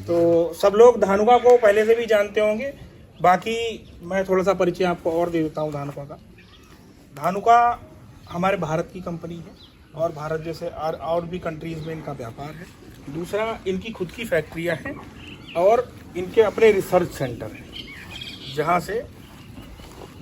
तो सब लोग धानुका को पहले से भी जानते होंगे। बाकी मैं थोड़ा सा परिचय आपको और दे देता हूँ धानुका का। धानुका हमारे भारत की कंपनी है और भारत जैसे और भी कंट्रीज़ में इनका व्यापार है। दूसरा, इनकी खुद की फैक्ट्रियाँ हैं और इनके अपने रिसर्च सेंटर हैं, जहाँ से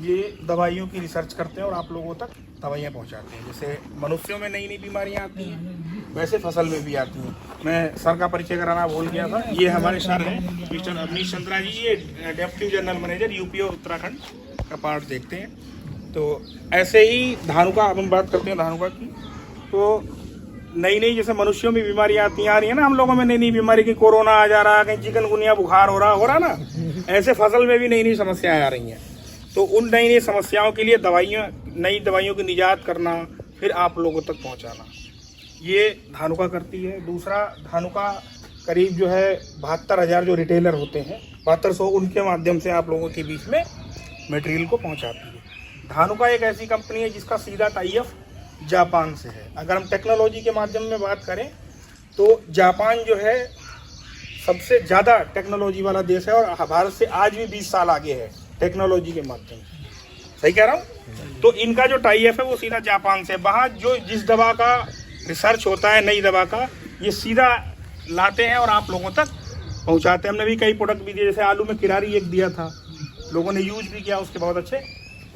ये दवाइयों की रिसर्च करते हैं और आप लोगों तक दवाइयाँ पहुँचाते हैं। जैसे मनुष्यों में नई नई बीमारियाँ आती हैं, वैसे फसल में भी आती हैं। मैं सर का परिचय कराना भूल गया था। ये हमारे सर हैं मिस्टर अवनीश चंद्रा जी, ये डेप्यूटी जनरल मैनेजर यूपी और उत्तराखंड का पार्ट देखते हैं। तो ऐसे ही धानुका, हम बात करते हैं धानुका की, तो नई नई जैसे मनुष्यों में बीमारियाँ आ रही है ना, हम लोगों में नई नई बीमारी की कोरोना आ जा रहा, कहीं चिकनगुनिया बुखार हो रहा ना, ऐसे फसल में भी नई नई समस्याएं आ रही हैं। तो उन नई नई समस्याओं के लिए नई दवाइयों की निजात करना, फिर आप लोगों तक पहुंचाना, ये धानुका करती है। दूसरा, धानुका करीब जो है 72,000 जो रिटेलर होते हैं, 7200, उनके माध्यम से आप लोगों के बीच में मटेरियल को पहुंचाती है। धानुका एक ऐसी कंपनी है जिसका सीधा टाई-अप जापान से है। अगर हम टेक्नोलॉजी के माध्यम में बात करें तो जापान जो है सबसे ज़्यादा टेक्नोलॉजी वाला देश है और भारत से आज भी 20 साल आगे है टेक्नोलॉजी के माध्यम से। सही कह रहा हूँ? तो इनका जो टाई-अप है वो सीधा जापान से। वहाँ जो जिस दवा का रिसर्च होता है, नई दवा का, ये सीधा लाते हैं और आप लोगों तक पहुँचाते हैं। हमने भी कई प्रोडक्ट भी दिए, जैसे आलू में किरारी एक दिया था, लोगों ने यूज भी किया, उसके बहुत अच्छे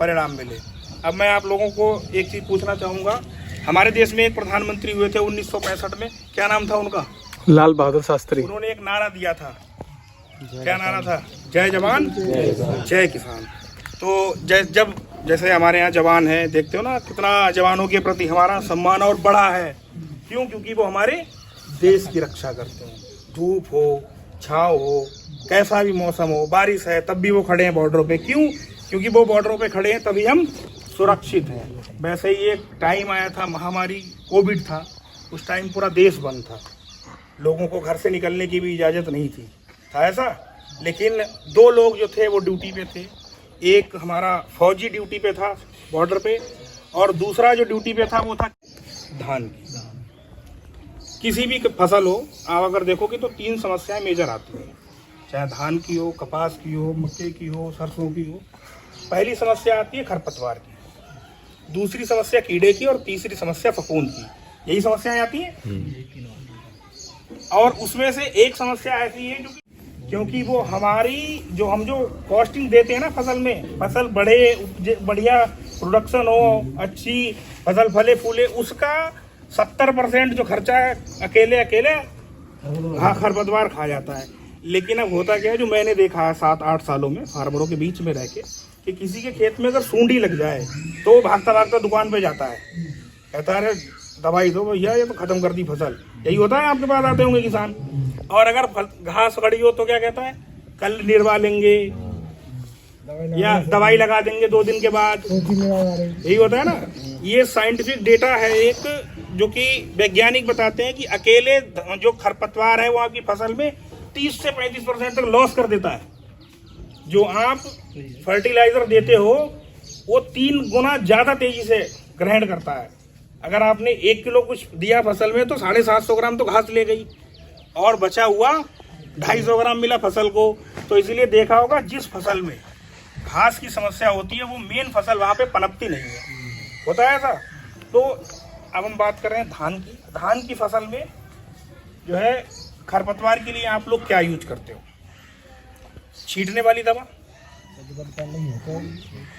परिणाम मिले। अब मैं आप लोगों को एक चीज़ पूछना चाहूँगा। हमारे देश में एक प्रधानमंत्री हुए थे 1965 में, क्या नाम था उनका? लाल बहादुर शास्त्री। उन्होंने एक नारा दिया था, क्या नारा था? जय जवान जय किसान। तो जैसे हमारे यहाँ जवान है, देखते हो ना कितना जवानों के प्रति हमारा सम्मान और बड़ा है। क्यों? क्योंकि वो हमारे देश की रक्षा करते हैं। धूप हो, छाँव हो, कैसा भी मौसम हो, बारिश है, तब भी वो खड़े हैं बॉर्डरों पे। क्यों? क्योंकि वो बॉर्डरों पे खड़े हैं, तभी हम सुरक्षित हैं। वैसे ही एक टाइम आया था, महामारी कोविड था, उस टाइम पूरा देश बंद था, लोगों को घर से निकलने की भी इजाज़त नहीं थी, था ऐसा। लेकिन 2 लोग जो थे वो ड्यूटी पे थे। एक हमारा फौजी ड्यूटी पे था बॉर्डर पे, और दूसरा जो ड्यूटी पे था वो था धान की। किसी भी फसल हो, आप अगर देखोगे तो 3 समस्याएं मेजर आती हैं, चाहे धान की हो, कपास की हो, मक्के की हो, सरसों की हो। पहली समस्या आती है खरपतवार की, दूसरी समस्या कीड़े की, और तीसरी समस्या फफूंद की। यही समस्याएं आती हैं। और उसमें से एक समस्या ऐसी है जो, क्योंकि वो हमारी जो कॉस्टिंग देते हैं ना फसल में, फसल बढ़िया प्रोडक्शन हो, अच्छी फसल फले फूले, उसका 70% जो खर्चा अकेले खरपतवार खा जाता है। लेकिन अब होता क्या है, जो मैंने देखा है 7-8 सालों में फार्मरों के बीच में रह के, कि किसी के खेत में अगर सूंडी लग जाए तो भागता भागता दुकान पे जाता है, कहता है दवाई दो भैया, ये तो खत्म कर दी फसल। यही होता है, आपके पास आते होंगे किसान। और अगर घास खड़ी हो तो क्या कहता है, कल निरवा लेंगे या दवाई लगा देंगे 2 दिन के बाद। यही होता है ना। ये साइंटिफिक डेटा है एक, जो कि वैज्ञानिक बताते हैं कि अकेले जो खरपतवार है वो आपकी फसल में 30 से 35% तक लॉस कर देता है। जो आप फर्टिलाइजर देते हो वो 3 गुना ज़्यादा तेजी से ग्रहण करता है। अगर आपने 1 किलो कुछ दिया फसल में, तो 750 ग्राम तो घास ले गई और बचा हुआ 250 ग्राम मिला फसल को। तो इसलिए देखा होगा, जिस फसल में घास की समस्या होती है वो मेन फसल वहाँ पे पनपती नहीं है, होता है ऐसा। तो अब हम बात कर रहे हैं धान की। धान की फसल में जो है खरपतवार के लिए आप लोग क्या यूज करते हो? छींटने वाली दवा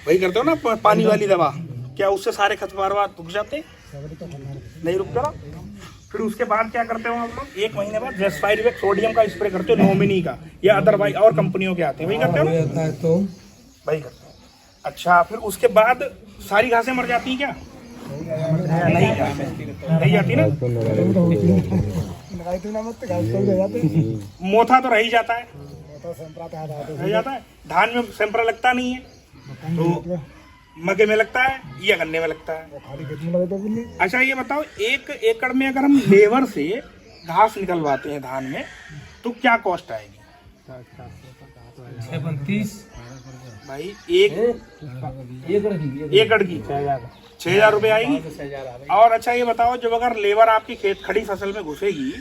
वही करते हो ना, पानी वाली दवा। क्या उससे सारे खरपतवार रुक जाते? नहीं रुकता ना। फिर उसके बाद क्या करते हो आप लोग? 1 महीने बाद रेस्पाइरिवेक सोडियम का स्प्रे करते हो, नॉमिनी का, या अदरवाइज और कंपनियों के आते हैं, वही करते हो ना? तो वही करते हो। अच्छा, फिर उसके बाद सारी घासें मर जाती हैं क्या? नहीं जाती ना। मोथा तो रह ही जाता है, रह जाता है। धान में सेंपरा लगता नहीं है, तो मक्के में लगता है या गन्ने में लगता है। अच्छा ये बताओ, 1 एकड़ में अगर हम लेबर से घास निकलवाते हैं धान में, तो क्या कॉस्ट आएगी? 36 भाई, एक एकड़ की 6,000 रुपये आएगी। और अच्छा ये बताओ, जब अगर लेबर आपकी खड़ी फसल में घुसेगी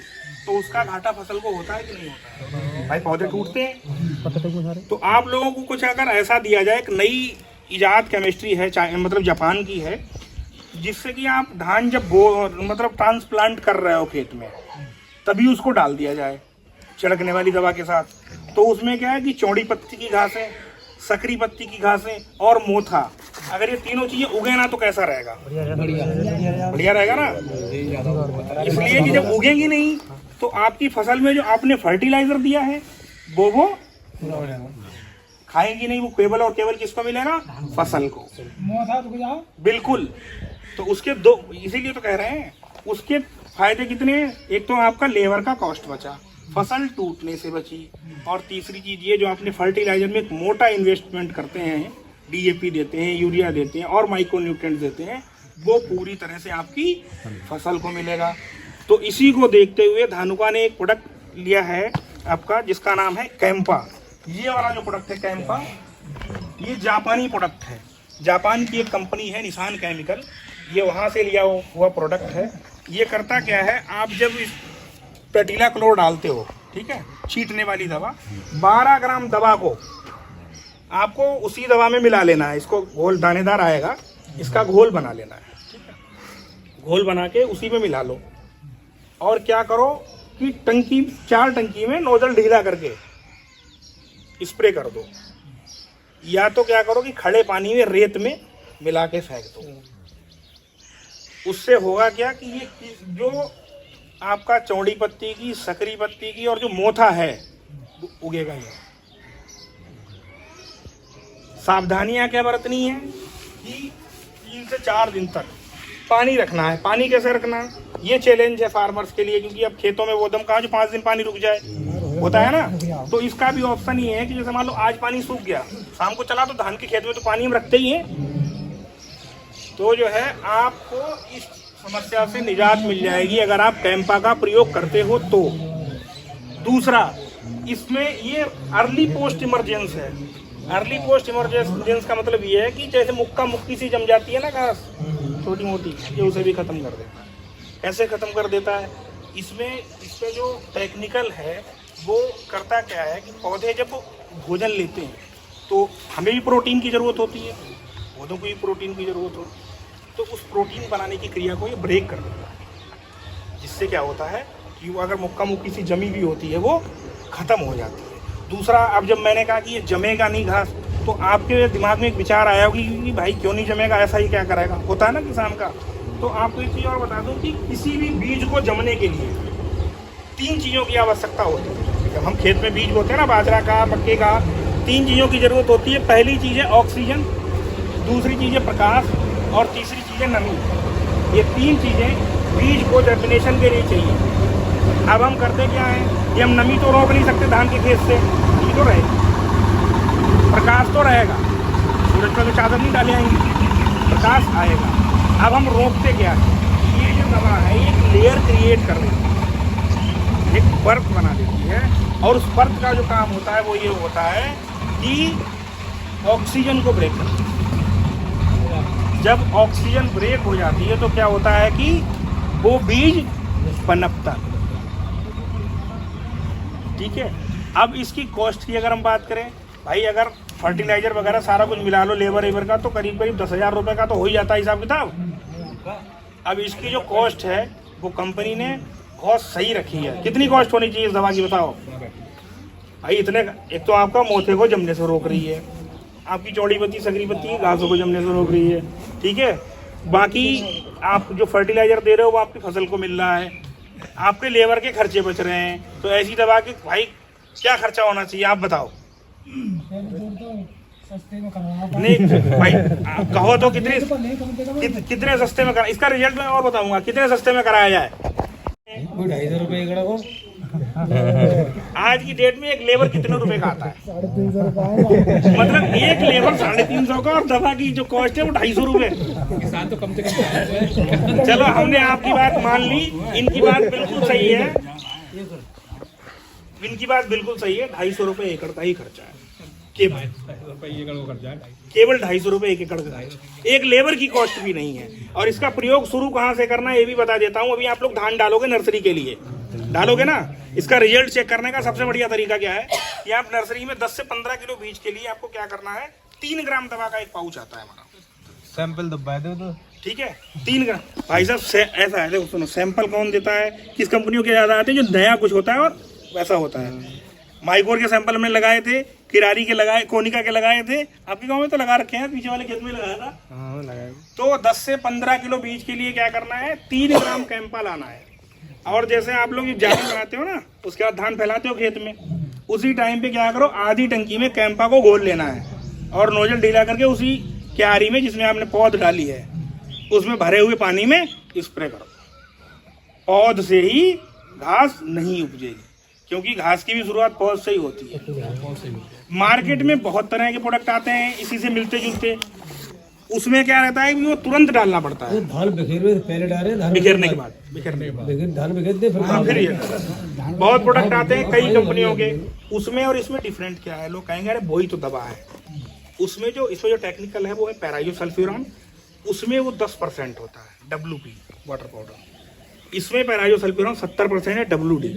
तो उसका घाटा फसल को होता है कि नहीं होता है? भाई पौधे टूटते हैं। तो आप लोगों को कुछ अगर ऐसा दिया जाए, एक नई इजाद केमिस्ट्री है, मतलब जापान की है, जिससे कि आप धान जब मतलब ट्रांसप्लांट कर रहे हो खेत में, तभी उसको डाल दिया जाए छिड़कने वाली दवा के साथ। तो उसमें क्या है कि चौड़ी पत्ती की घासें, सकरी पत्ती की घासें और मोथा, अगर ये तीनों चीजें उगे ना तो कैसा रहेगा? बढ़िया रहेगा ना। इसलिए कि जब उगेंगी नहीं तो आपकी फसल में जो आपने फर्टिलाइजर दिया है वो खाएंगी नहीं, वो केवल और केवल किसको मिलेगा? फसल को। बिल्कुल। तो उसके दो, इसीलिए तो कह रहे हैं उसके फायदे कितने हैं। एक तो आपका लेबर का कॉस्ट बचा, फसल टूटने से बची, और तीसरी चीज ये जो आपने फर्टिलाइजर में एक मोटा इन्वेस्टमेंट करते हैं, डीएपी देते हैं, यूरिया देते हैं और माइक्रोन्यूट्रिएंट्स देते हैं, वो पूरी तरह से आपकी फसल को मिलेगा। तो इसी को देखते हुए धानुका ने एक प्रोडक्ट लिया है आपका, जिसका नाम है कैंपा। ये वाला जो प्रोडक्ट है कैंपा, ये जापानी प्रोडक्ट है। जापान की एक कंपनी है निशान केमिकल, ये वहाँ से लिया हुआ प्रोडक्ट है। ये करता क्या है, आप जब इस पेटिला क्लोर डालते हो, ठीक है, छींटने वाली दवा, 12 ग्राम दवा को आपको उसी दवा में मिला लेना है। इसको घोल दानेदार आएगा, इसका घोल बना लेना है, ठीक है। घोल बना के उसी में मिला लो, और क्या करो कि टंकी, 4 टंकी में नोजल ढीला करके स्प्रे कर दो, या तो क्या करो कि खड़े पानी में रेत में मिला के फेंक दो। उससे होगा क्या कि ये जो आपका चौड़ी पत्ती की, सकरी पत्ती की और जो मोथा है वो उगेगा ही। सावधानियां क्या बरतनी है कि 3 से 4 दिन तक पानी रखना है। पानी कैसे रखना है, ये चैलेंज है फार्मर्स के लिए, क्योंकि अब खेतों में वो दम कहाँ जो 5 दिन पानी रुक जाए, होता है ना। तो इसका भी ऑप्शन ये है कि जैसे मान लो आज पानी सूख गया, शाम को चला तो धान के खेत में तो पानी हम रखते ही हैं, तो जो है आपको इस समस्या से निजात मिल जाएगी अगर आप कैंपा का प्रयोग करते हो तो। दूसरा, इसमें ये अर्ली पोस्ट इमरजेंस है। अर्ली पोस्ट इमरजेंस का मतलब ये है कि जैसे मुक्का मुक्की सी जम जाती है ना घास छोटी मोटी, ये उसे भी खत्म कर देता है। कैसे खत्म कर देता है, इसमें जो टेक्निकल है वो करता क्या है कि पौधे जब भोजन लेते हैं तो हमें भी प्रोटीन की ज़रूरत होती है, पौधों को भी प्रोटीन की ज़रूरत होती है, तो उस प्रोटीन बनाने की क्रिया को ये ब्रेक कर देता है, जिससे क्या होता है कि वो अगर मुक्का मुक्की सी जमी भी होती है वो ख़त्म हो जाती है। दूसरा, अब जब मैंने कहा कि ये जमेगा नहीं घास, तो आपके दिमाग में एक विचार आया होगी कि भाई क्यों नहीं जमेगा, ऐसा ही क्या करेगा, होता है ना किसान का। तो आपको एक चीज़ और बता दूं कि किसी भी बीज को जमने के लिए 3 चीज़ों की आवश्यकता होती है। जब हम खेत में बीज बोते हैं ना, बाजरा का, मक्के का, 3 चीज़ों की ज़रूरत होती है। पहली चीज़ है ऑक्सीजन, दूसरी चीज़ है प्रकाश, और तीसरी चीज़ है नमी। ये 3 चीज़ें बीज को जर्मिनेशन के लिए चाहिए। अब हम करते क्या है कि हम नमी तो रोक नहीं सकते धान के खेत से, नमी तो रहेगी, प्रकाश तो रहेगा, सूरज पर तो चादर नहीं डाले आएंगे, प्रकाश आएगा। अब हम रोकते क्या है, ये जो दवा है ये एक लेयर क्रिएट कर देती है, एक परत बना देती है, और उस परत का जो काम होता है वो ये होता है कि ऑक्सीजन को ब्रेक करती है। जब ऑक्सीजन ब्रेक हो जाती है तो क्या होता है कि वो बीज पनपता है, ठीक है। अब इसकी कॉस्ट की अगर हम बात करें, भाई अगर फर्टिलाइजर वगैरह सारा कुछ मिला लो, लेबर का, तो करीब 10,000 रुपये का तो हो ही जाता है हिसाब किताब। अब इसकी जो कॉस्ट है वो कंपनी ने बहुत सही रखी है। कितनी कॉस्ट होनी चाहिए इस दवा की बताओ भाई? इतने, एक तो आपका मोथे को जमने से रोक रही है, आपकी चौड़ी पत्ती, सकरी पत्ती की घासों को जमने से रोक रही है, ठीक है। बाकी आप जो फर्टिलाइजर दे रहे हो वो आपकी फसल को मिल रहा है, आपके लेबर के खर्चे बच रहे हैं। तो ऐसी दवा के भाई क्या खर्चा होना चाहिए आप बताओ? नहीं भाई आप कहो तो कितने सस्ते में करा, इसका रिजल्ट मैं और बताऊंगा कितने सस्ते में कराया जाए। 250 रुपए एकड़ को आज की डेट में एक लेबर कितने रुपए का आता है? 350 मतलब एक लेबर 350 का, और दवा की जो कॉस्ट है वो 250 रुपए। किसान तो कम से कम। चलो हमने आपकी बात मान ली, इनकी बात बिल्कुल सही है, इनकी बात बिल्कुल सही है। 250 रुपए एकड़ का ही खर्चा है, केवल 250 रुपए एक एकड़ का, एक लेबर की कॉस्ट भी नहीं है। और इसका प्रयोग शुरू कहाँ से करना है ये भी बता देता हूँ। अभी आप लोग धान डालोगे नर्सरी के लिए, डालोगे ना, इसका रिजल्ट चेक करने का सबसे बढ़िया तरीका क्या है कि आप नर्सरी में 10 से 15 किलो बीज के लिए आपको क्या करना है, 3 ग्राम दवा का एक पाउच आता है हमारा, सैंपल दबा दो तो ठीक है। 3 ग्राम भाई साहब ऐसा है, देखो सुनो, सैंपल कौन देता है, किस कंपनियों के ज़्यादा आते हैं, जो नया कुछ होता है और वैसा होता है। माइकोर के सैंपल हमने लगाए थे, किरारी के लगाए, कोनिका के लगाए थे, आपके गांव में तो लगा रखे हैं, पीछे वाले खेत में लगाया था। हाँ लगाया। तो 10 से 15 किलो बीज के लिए क्या करना है, 3 ग्राम कैंपा लाना है। और जैसे आप लोग जाली बनाते हो ना, उसके बाद धान फैलाते हो खेत में, उसी टाइम पे क्या करो, आधी टंकी में कैंपा को घोल लेना है और नोजल ढीला करके उसी क्यारी में जिसमें आपने पौध डाली है उसमें भरे हुए पानी में स्प्रे करो। पौध से ही घास नहीं उपजेगी, क्योंकि घास की भी शुरुआत पौध से ही होती है। मार्केट में बहुत तरह के प्रोडक्ट आते हैं इसी से मिलते जुलते, उसमें क्या रहता है कि वो तुरंत डालना पड़ता है। धान बिखेरने से पहले डाले, बिखेरने के बाद धान बिखेरते फिर ये बहुत प्रोडक्ट आते हैं कई कंपनियों के, उसमें और इसमें डिफरेंट क्या है, लोग कहेंगे अरे वही तो दवा है। उसमें जो इसमें जो टेक्निकल है वो है पैराइजोसल्फ्यूरान, उसमें वो 10% होता है WP वाटर पाउडर, इसमें पैराइजोसल्फ्यूरान 70% है WD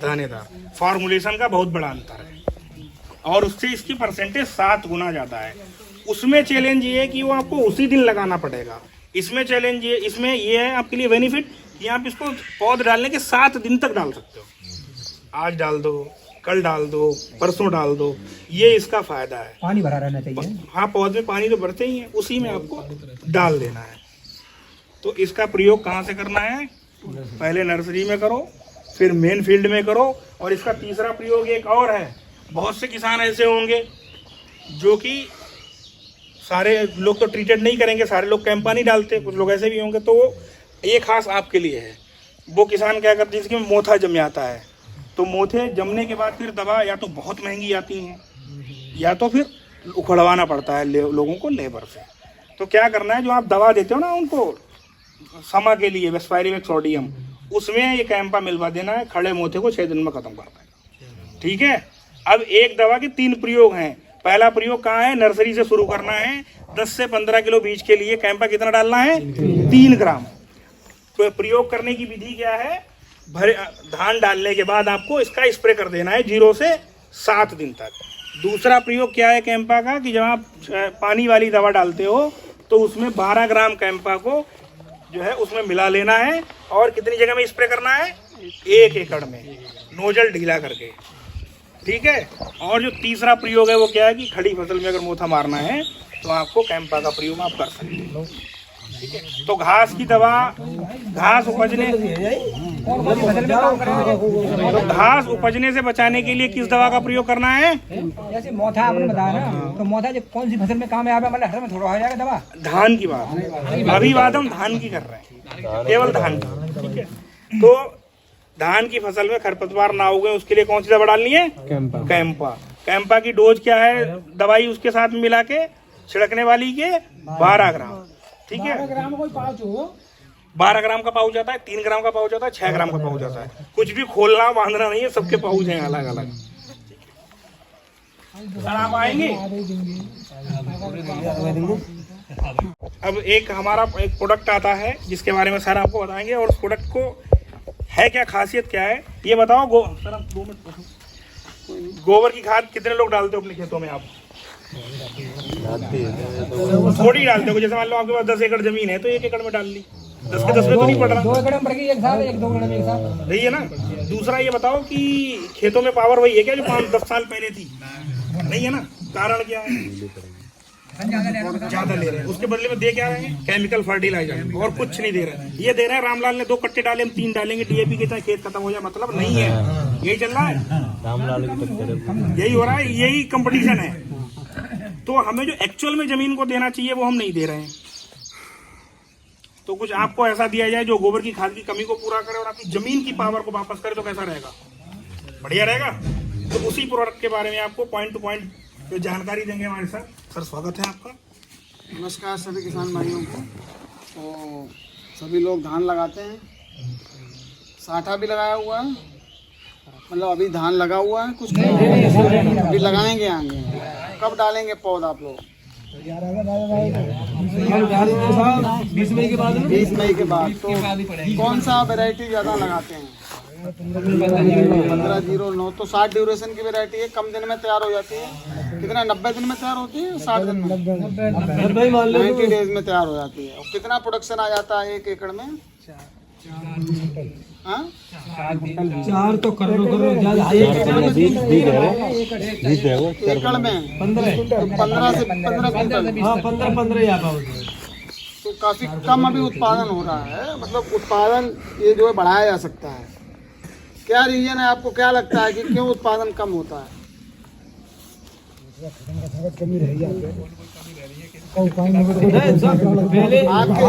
दानेदार। फॉर्मुलेशन का बहुत बड़ा अंतर है और उससे इसकी परसेंटेज 7 गुना ज़्यादा है। उसमें चैलेंज ये है कि वो आपको उसी दिन लगाना पड़ेगा, इसमें चैलेंज ये, इसमें ये है आपके लिए बेनिफिट कि आप इसको पौध डालने के 7 दिन तक डाल सकते हो, आज डाल दो, कल डाल दो, परसों डाल दो, ये इसका फायदा है। पानी भरा रहना चाहिए। हाँ, पौध में पानी तो भरते ही है, उसी में आपको डाल देना है। तो इसका प्रयोग कहाँ से करना है, पहले नर्सरी में करो, फिर मेन फील्ड में करो। और इसका तीसरा प्रयोग एक और है, बहुत से किसान ऐसे होंगे जो कि सारे लोग तो ट्रीटेड नहीं करेंगे, सारे लोग कैंपा नहीं डालते, कुछ लोग ऐसे भी होंगे, तो ये खास आपके लिए है। वो किसान क्या करते हैं, जिसमें मोथा जम जाता है, तो मोथे जमने के बाद फिर दवा या तो बहुत महंगी आती हैं या तो फिर उखड़वाना पड़ता है लोगों को लेबर से। तो क्या करना है, जो आप दवा देते हो ना उनको समा के लिए, वेस्पायरिवेक्स सोडियम, उसमें ये कैंपा मिलवा देना है, खड़े मोथे को 6 दिन में खत्म कर देगा, ठीक है। अब एक दवा के 3 प्रयोग हैं। पहला प्रयोग कहाँ है, नर्सरी से शुरू करना है। 10 से 15 किलो बीज के लिए कैंपा कितना डालना है, 3 ग्राम। तो प्रयोग करने की विधि क्या है, धान डालने के बाद आपको इसका स्प्रे कर देना है 0 से 7 दिन तक। दूसरा प्रयोग क्या है कैंपा का, कि जब आप पानी वाली दवा डालते हो तो उसमें 12 ग्राम कैंपा को जो है उसमें मिला लेना है और कितनी जगह में स्प्रे करना है, 1 एकड़ में, नोजल ढीला करके, ठीक है। और जो तीसरा प्रयोग है वो क्या है कि खड़ी फसल में अगर मोथा मारना है तो आपको कैंपा का प्रयोग आप कर सकते हो, ठीक है। तो घास की दवा, घास उपजने से बचाने के लिए किस दवा का प्रयोग करना है, जैसे मोथा आपने बताया ना, तो मोथा जो कौन सी फसल में काम है, मतलब हर में थोड़ा हो जाएगा दवा। धान की बात, अभी बात हम धान की कर रहे हैं, केवल धान की, ठीक है। तो धान की फसल में खरपतवार ना उगे उसके लिए कौन सी दवा डालनी है, कैंपा। कैंपा की डोज क्या है, दवाई उसके साथ मिला के छिड़कने वाली के 12 ग्राम, ठीक है। 12 ग्राम का पाउच आता है, 3 ग्राम का पाउच आता है, 6 ग्राम का पाउच आता है। कुछ भी खोलना बांधना नहीं है, सबके पाउच हैं अलग अलग। सर आप आएंगे। अब एक हमारा एक प्रोडक्ट आता है जिसके बारे में सर आपको बताएंगे, और उस प्रोडक्ट को है क्या, खासियत क्या है ये बताओ। सर आप 2 मिनट, गोबर की खाद कितने लोग डालते हो अपने खेतों में? आप थोड़ी डालते हो, जैसे मान लो आपके पास 10 एकड़ जमीन है तो 1 एकड़ में डाल ली, 10 के 10 में तो नहीं पड़ रहा, 2 एकड़ में पड़ गई एक साल, 1-2 एकड़ में एक साल, नहीं है ना। दूसरा ये बताओ कि खेतों में पावर वही है क्या जो 5-10 साल पहले थी? नहीं है ना। कारण क्या है, ज्यादा ले रहे हैं, उसके बदले में दे क्या रहे हैं, केमिकल फर्टिलाइजर, और कुछ नहीं दे रहे हैं। ये दे रहे हैं, रामलाल ने 2 कट्टे डाले, हम 3 डालेंगे, DAP के चाहे खेत खत्म हो जाए, मतलब नहीं है, यही चल रहा है, रामलाल यही हो रहा है, यही कंपटीशन है। तो हमें जो एक्चुअल में जमीन को देना चाहिए वो हम नहीं दे रहे हैं। तो कुछ आपको ऐसा दिया जाए जो गोबर की खाद की कमी को पूरा करे और आपकी जमीन की पावर को वापस करे, तो कैसा रहेगा, बढ़िया रहेगा। तो उसी प्रोडक्ट के बारे में आपको पॉइंट टू पॉइंट जो जानकारी देंगे हमारे साथ। सर स्वागत है आपका। नमस्कार सभी किसान भाइयों को। तो सभी लोग धान लगाते हैं, साठा भी लगाया हुआ है, मतलब अभी धान लगा हुआ है, कुछ अभी लगाएंगे आगे। कब डालेंगे पौधा आप लोग? 20 मई के बाद। तो कौन सा वैरायटी ज़्यादा लगाते हैं? 1509 तो 60 ड्यूरेशन की वैरायटी है, कम दिन में तैयार हो जाती है। कितना 90 दिन में तैयार होती है, 60 दिन में 90 डेज में तैयार हो जाती है। और कितना प्रोडक्शन आ जाता है 1 एकड़ में? हाँ 4 तो कर लो ज्यादा एकड़ में 15 से 15 क्विंटल। हाँ 15 या तो काफी कम अभी उत्पादन हो रहा है, मतलब उत्पादन ये जो है बढ़ाया जा सकता है। क्या रीजन है, आपको क्या लगता है कि क्यों उत्पादन कम होता है?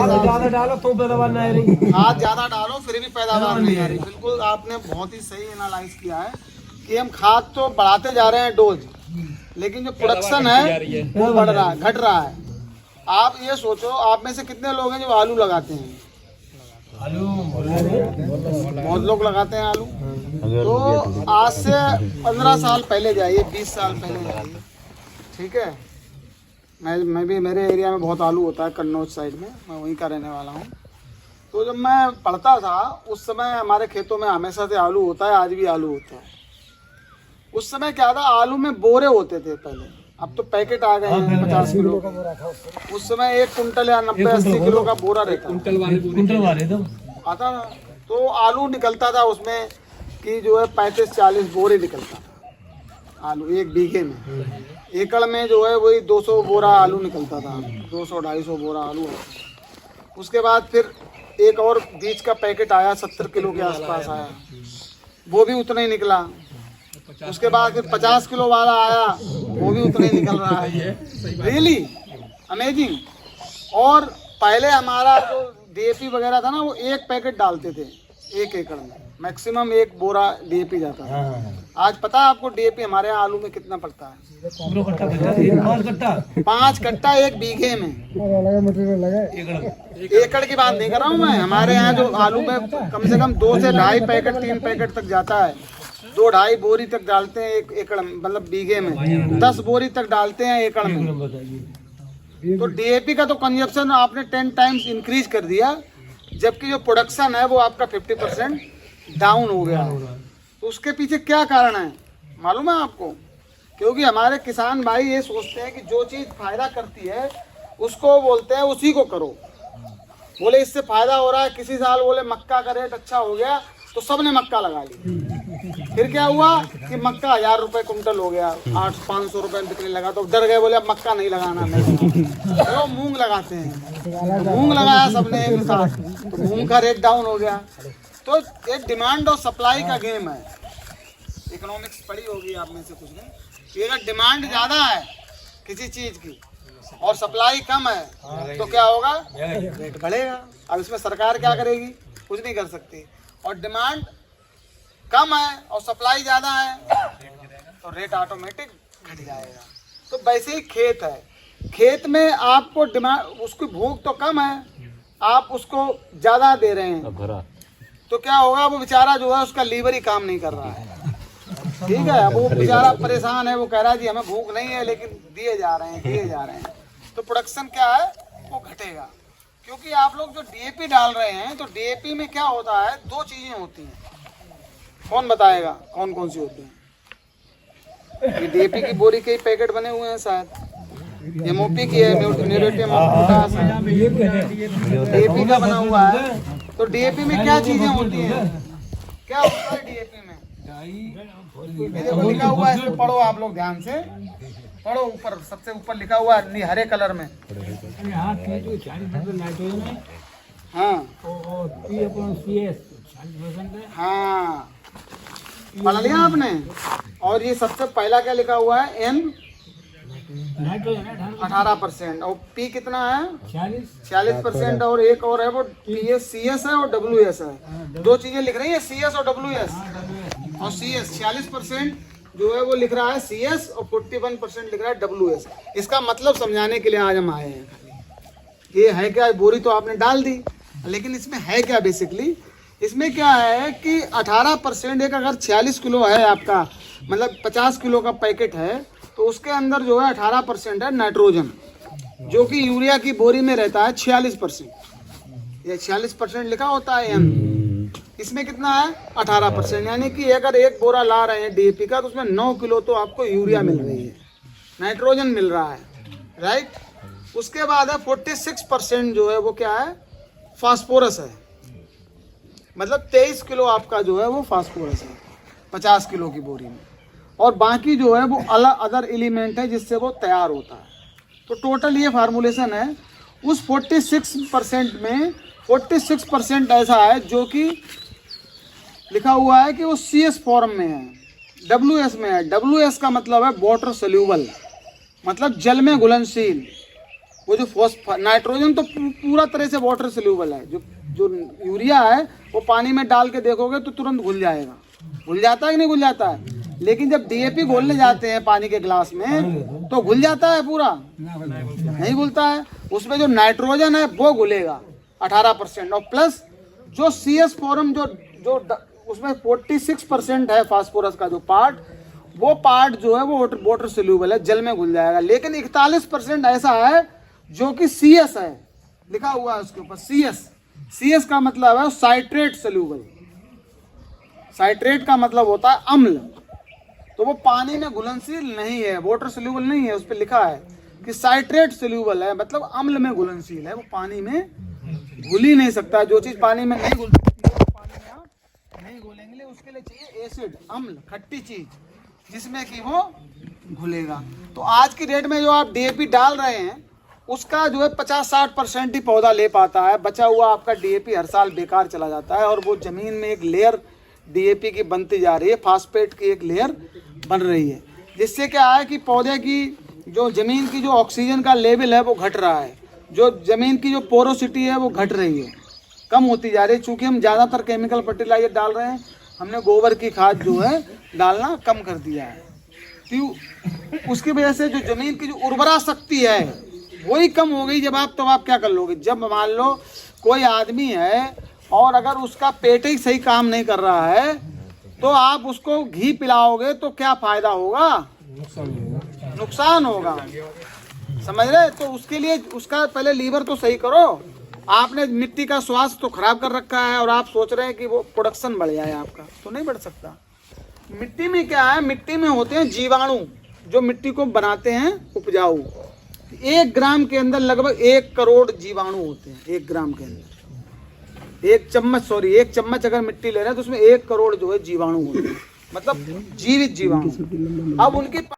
ज्यादा डालो तो पैदावार नहीं रही। खाद ज्यादा डालो फिर भी पैदावार नहीं आ रही। बिल्कुल आपने बहुत ही सही एनालाइज किया है कि हम खाद तो बढ़ाते जा रहे हैं डोज, लेकिन जो प्रोडक्शन है वो बढ़ रहा है, घट रहा है। आप ये सोचो, आप में से कितने लोग हैं जो आलू लगाते हैं? बहुत लोग लगाते हैं आलू। तो आज से 15 साल पहले जाइए, 20 साल पहले जाइए, ठीक है। मैं भी, मेरे एरिया में बहुत आलू होता है, कन्नौज साइड में, मैं वहीं का रहने वाला हूँ। तो जब मैं पढ़ता था उस समय हमारे खेतों में हमेशा से आलू होता है, आज भी आलू होता है। उस समय क्या था, आलू में बोरे होते थे पहले, अब तो पैकेट आ गए हैं 50 किलो। उस समय 1 कुंटल या 90-80 किलो का बोरा रहता कुंटल वाले तो आता था। तो आलू निकलता था उसमें कि जो है 35-40 बोरे निकलता था आलू 1 बीघे में। एकड़ में जो है वही 200 बोरा आलू निकलता था, 200-250 बोरा आलू। उसके बाद फिर एक और बीज का पैकेट आया, 70 किलो के आसपास आया, वो भी उतना ही निकला। उसके बाद फिर 50 किलो वाला आया, वो भी उतना ही निकल रहा है। Really amazing. और पहले हमारा जो DAP वगैरह था ना, वो 1 पैकेट डालते थे 1 एकड़ में, मैक्सिमम 1 बोरा DAP जाता था। आज पता है आपको DAP हमारे यहाँ आलू में कितना पड़ता है? 5 कट्टा 1 बीघे में। एकड़ की बात नहीं कर रहा हूँ मैं, हमारे यहाँ जो आलू में कम से कम 2 से 2.5 पैकेट 3 पैकेट तक जाता है। 2-2.5 बोरी तक डालते हैं 1 एकड़ में, मतलब बीघे में 10 बोरी तक डालते हैं एकड़ में। तो DAP का तो कंजप्शन आपने 10 टाइम्स इंक्रीज कर दिया, जबकि जो प्रोडक्शन है वो आपका 50% डाउन हो गया है। तो उसके पीछे क्या कारण है मालूम है आपको? क्योंकि हमारे किसान भाई ये सोचते हैं कि जो चीज़ फायदा करती है उसको बोलते हैं उसी को करो। बोले इससे फायदा हो रहा है, किसी साल बोले मक्का का रेट अच्छा हो गया तो सबने मक्का लगा ली। फिर क्या हुआ कि मक्का 1000 रुपये कुंटल हो गया, 500 रुपये बिकने लगा, तो डर गए, बोले अब मक्का नहीं लगाना, नहीं तो मूंग लगाते हैं। तो मूंग लगाया सबने एक साथ, तो मूंग का रेट डाउन हो गया। तो एक डिमांड और सप्लाई का गेम है। इकोनॉमिक्स पढ़ी होगी आप में से कुछ ने, कि अगर डिमांड ज़्यादा है किसी चीज़ की और सप्लाई कम है तो क्या होगा? रेट बढ़ेगा। अब इसमें सरकार क्या करेगी? कुछ नहीं कर सकती। और डिमांड कम है और सप्लाई ज़्यादा है तो रेट ऑटोमेटिक घट जाएगा। तो वैसे ही खेत है, खेत में आपको डिमांड, उसकी भूख तो कम है, आप उसको ज़्यादा दे रहे हैं, तो क्या होगा? वो बेचारा जो है उसका लीवर ही काम नहीं कर रहा है, ठीक है। वो बेचारा परेशान है, वो कह रहा है जी हमें भूख नहीं है, लेकिन दिए जा रहे हैं। तो प्रोडक्शन क्या है? वो घटेगा। क्योंकि आप लोग जो DAP डाल रहे हैं, तो DAP में क्या होता है? 2 चीज़ें होती हैं। कौन बताएगा कौन कौन सी होती हैं? ये DAP की बोरी के ही पैकेट बने हुए हैं शायद। MOP की है, म्यूरेट ऑफ पोटाश है, DAP का बना हुआ है। तो DAP में क्या चीजें होती हैं? क्या होता है DAP में? देखो लिखा हुआ है, इसको पढ़ो आप लोग ध्यान से पढ़ो। ऊपर सबसे ऊपर लिखा हुआ है हरे कलर में। हाँ हाँ, पढ़ लिया आपने? और ये सबसे पहला क्या लिखा हुआ है? N 18% और P कितना है? 46%। और एक और है वो CS है और WS है। 2 चीजें लिख रही है, CS और WS। और CS 46% जो है वो लिख रहा है CS और 41% लिख रहा है WS। इसका मतलब समझाने के लिए आज हम आए हैं। ये है क्या? बोरी तो आपने डाल दी, लेकिन इसमें है क्या बेसिकली? इसमें क्या है कि 18% एक अगर 46 किलो है आपका, मतलब 50 किलो का पैकेट है, तो उसके अंदर जो है 18% है नाइट्रोजन, जो कि यूरिया की बोरी में रहता है 46%। ये 46% लिखा होता है M। इसमें कितना है 18%, यानी कि अगर एक बोरा ला रहे हैं डीएपी का तो उसमें 9 किलो तो आपको यूरिया मिल रही है, नाइट्रोजन मिल रहा है, राइट। उसके बाद है 46% जो है वो क्या है, फास्फोरस है, मतलब 23 किलो आपका जो है वो फास्फोरस है 50 किलो की बोरी में, और बाकी जो है वो अलग अदर एलिमेंट है जिससे वो तैयार होता है। तो टोटल ये फार्मूलेशन है। उस 46% में 46% ऐसा है जो कि लिखा हुआ है कि वो CS फॉर्म में है, WS में है। WS का मतलब है वाटर सोल्यूबल, मतलब जल में घुलनशील। वो जो नाइट्रोजन तो पूरा तरह से वाटर सोल्यूबल है, जो यूरिया है वो पानी में डाल के देखोगे तो तुरंत घुल जाएगा। घुल जाता है कि नहीं घुल जाता है? लेकिन जब DAP घोलने जाते हैं पानी के गिलास में तो घुल जाता है पूरा? नहीं घुलता है। उसमें जो नाइट्रोजन है वो घुलेगा 18%, और प्लस जो CS फॉर्म जो उसमें 46% है फास्फोरस का जो पार्ट, वो पार्ट जो है वो वाटर सोल्यूबल है, जल में घुल जाएगा। लेकिन 41% ऐसा है जो कि CS है, लिखा हुआ है उसके ऊपर CS का मतलब है साइट्रेट सोल्यूबल। साइट्रेट का मतलब होता है अम्ल, तो वो पानी में घुलनशील नहीं है, वाटर सोल्यूबल नहीं है। उस पर लिखा है कि साइट्रेट सोल्यूबल है, मतलब अम्ल में घुलनशील है, वो पानी में घुल ही नहीं सकता। जो चीज पानी में नहीं घुलती है वो पानी में आप नहीं घुलेंगे, उसके लिए चाहिए एसिड, अम्ल, खट्टी चीज जिसमें कि वो घुलेगा। तो आज की डेट में जो आप DAP डाल रहे हैं उसका जो है 50-60% ही पौधा ले पाता है। बचा हुआ आपका DAP हर साल बेकार चला जाता है, और वो जमीन में एक लेयर DAP की बनती जा रही है, फास्फेट की एक लेयर बन रही है, जिससे क्या है कि पौधे की जो जमीन की जो ऑक्सीजन का लेवल है वो घट रहा है, जो जमीन की जो पोरोसिटी है वो घट रही है, कम होती जा रही है। चूँकि हम ज़्यादातर केमिकल फर्टिलाइजर डाल रहे हैं, हमने गोबर की खाद जो है डालना कम कर दिया है, तो उसकी वजह से जो जमीन की जो उर्वरा शक्ति है वही कम हो गई। जब आप, तो आप क्या कर लोगे? जब मान लो कोई आदमी है और अगर उसका पेट ही सही काम नहीं कर रहा है तो आप उसको घी पिलाओगे तो क्या फायदा होगा? नुकसान होगा, समझ रहे? तो उसके लिए उसका पहले लीवर तो सही करो। आपने मिट्टी का स्वास्थ्य तो खराब कर रखा है और आप सोच रहे हैं कि वो प्रोडक्शन बढ़ जाए आपका, तो नहीं बढ़ सकता। मिट्टी में क्या है, मिट्टी में होते हैं जीवाणु जो मिट्टी को बनाते हैं उपजाऊ। 1 ग्राम के अंदर लगभग 1 करोड़ जीवाणु होते हैं। 1 ग्राम के अंदर 1 चम्मच अगर मिट्टी ले रहे हैं तो उसमें 1 करोड़ जो है जीवाणु होते हैं, मतलब जीवित जीवाणु। अब उनकी